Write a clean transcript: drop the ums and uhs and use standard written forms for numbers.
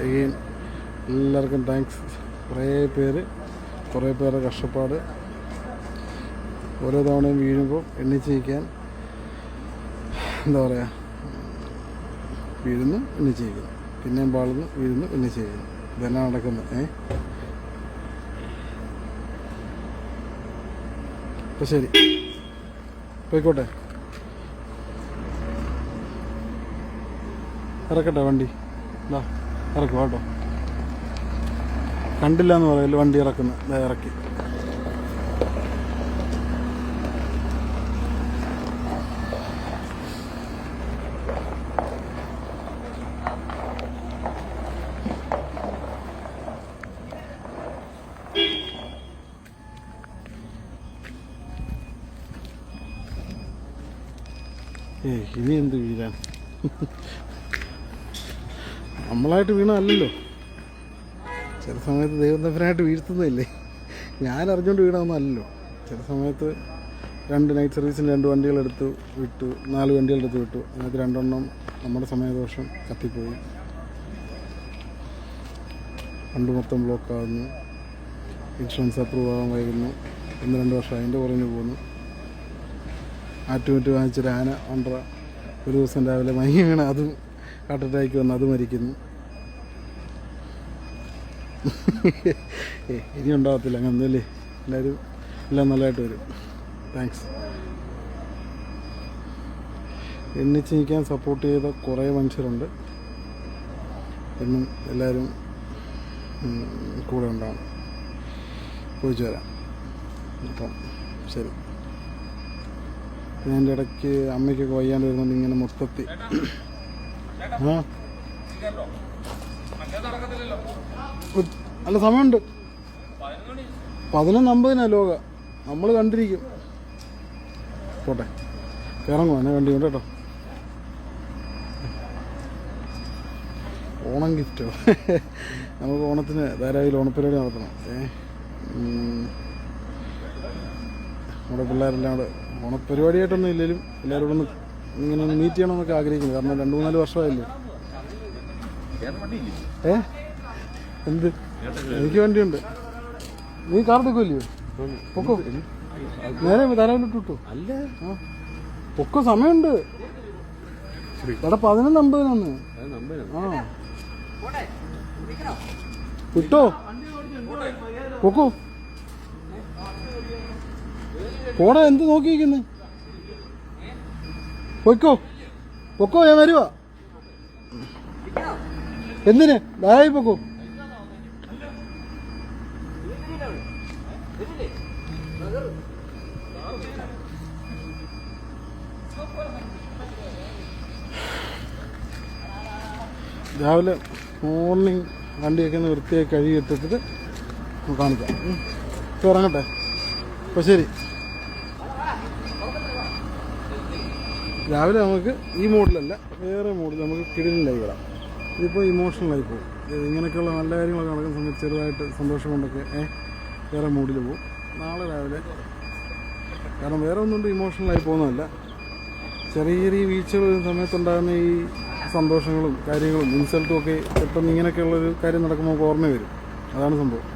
Again എല്ലാവർക്കും thanks. കുറേ പേരുടെ കഷ്ടപ്പാട്. ഓരോ തവണയും വീഴുമ്പോൾ എണ്ണിച്ചിരിക്കാൻ എന്താ പറയുക, വീഴുന്നു എണ്ണിച്ചിരിക്കുന്നു, പിന്നെയും പാളുന്നു, വീഴുന്നു എണ്ണിച്ചിരിക്കുന്നു. ഇതെല്ലാം നടക്കുന്നത്. അപ്പോൾ ശരി, പോയിക്കോട്ടെ. ഇറക്കട്ടെ വണ്ടി? ഇതാ ഇറക്കും കേട്ടോ. കണ്ടില്ല എന്ന് പറയല്ലോ വണ്ടി ഇറക്കുന്നത്. ഇതാ ഇറക്കി. ഇനി എന്ത് വീഴാൻ? നമ്മളായിട്ട് വീണതല്ലല്ലോ. ചില സമയത്ത് ദൈവത്തപ്പനായിട്ട് വീഴ്ത്തുന്നില്ലേ. ഞാൻ അറിഞ്ഞുകൊണ്ട് വീണതൊന്നുമല്ലല്ലോ. ചില സമയത്ത് 2 നൈറ്റ് സർവീസിന് 2 വണ്ടികളെടുത്ത് വിട്ടു, 4 വണ്ടികളെടുത്ത് വിട്ടു. അതിനകത്ത് 2 എണ്ണം നമ്മുടെ സമയദോഷം കത്തിപ്പോയി. ഫണ്ട് മൊത്തം ബ്ലോക്കാകുന്നു, ഇൻഷുറൻസ് അപ്രൂവ് ആകാൻ വൈകുന്നു. 1-2 വർഷം അതിൻ്റെ പുറകിന് പോകുന്നു. ആറ്റുമുറ്റ് വാങ്ങിച്ചൊരു ആന ഒണ്ടറ ഒരു ദിവസം രാവിലെ മയങ്ങി വീണ അതും ഹാർട്ട് അറ്റാക്ക് വന്ന് അത് മരിക്കുന്നു. ഇനി ഉണ്ടാകത്തില്ല അങ്ങനൊന്നുമല്ലേ. എല്ലാവരും എല്ലാം നല്ലതായിട്ട് വരും. താങ്ക്സ്. എണ്ണിച്ച് നിൽക്കാൻ സപ്പോർട്ട് ചെയ്ത കുറേ മനുഷ്യരുണ്ട്. എന്നും എല്ലാവരും കൂടെ ഉണ്ടാകും. പോയിച്ചു വരാം. അപ്പം ശരി. ഞാൻ എൻ്റെ ഇടയ്ക്ക് അമ്മയ്ക്കൊക്കെ വയ്യാണ്ട് വരുന്നുണ്ട്. ഇങ്ങനെ മൊത്തത്തിൽ അല്ല സമയമുണ്ട്. 11:50 ലോക നമ്മൾ കണ്ടിരിക്കും. പോട്ടെ, ഇറങ്ങും. എന്നെ വണ്ടി കൊണ്ട് കേട്ടോ. ഓണം ഗിഫ്റ്റോ? നമുക്ക് ഓണത്തിന് ധാരാളം ഓണപ്പരിപാടി നടത്തണം. നമ്മുടെ പിള്ളേരെല്ലാം കൂടെ ഓണപ്പരിപാടിയായിട്ടൊന്നും ഇല്ലെങ്കിലും എല്ലാവരോടും ഇങ്ങനെ ഒന്ന് മീറ്റ് ചെയ്യണമെന്നൊക്കെ ആഗ്രഹിക്കുന്നു. കാരണം 2-3 വർഷമായില്ലേ. എന്ത്? എനിക്ക് വണ്ടിയുണ്ട്. നീ കാർ എടുക്കുമല്ലയോ? പൊക്കോ, നേരെ ധാരാളം ഇട്ടു. അല്ല പൊക്കോ, സമയമുണ്ട്. ഇവിടെ 11:50 ആ വിട്ടോ. പൊക്കോ പോടാ. എന്ത് നോക്കിയിരിക്കുന്നു? പൊക്കോ, ഞാൻ വരുവാ. എന്തിന്? ദായി പൊക്കോ. രാവിലെ മോർണിംഗ് വണ്ടിയൊക്കെ ഒന്ന് വൃത്തിയായി കഴുകി ഇട്ടിട്ട് കാണിക്കാം. ഇപ്പോൾ ഇറങ്ങട്ടെ. അപ്പോൾ ശരി. രാവിലെ നമുക്ക് ഈ മോഡിലല്ല, വേറെ മോഡിൽ നമുക്ക് കിടിലായി വിടാം. ഇതിപ്പോൾ ഇമോഷണലായി പോകും. ഇങ്ങനെയൊക്കെയുള്ള നല്ല കാര്യങ്ങളൊക്കെ നടക്കുന്ന സമയത്ത് ചെറുതായിട്ട് സന്തോഷം കൊണ്ടൊക്കെ വേറെ മൂഡിൽ പോകും. നാളെ രാവിലെ കാരണം വേറെ ഒന്നുകൊണ്ട് ഇമോഷണലായി പോകുന്നതല്ല, ചെറിയ ചെറിയ വീഴ്ചകൾ സമയത്തുണ്ടാകുന്ന ഈ സന്തോഷങ്ങളും കാര്യങ്ങളും ഇൻസൾട്ടും ഒക്കെ പെട്ടെന്ന് ഇങ്ങനെയൊക്കെയുള്ളൊരു കാര്യം നടക്കുമ്പോൾ ഓർമ്മ വരും. അതാണ് സംഭവം.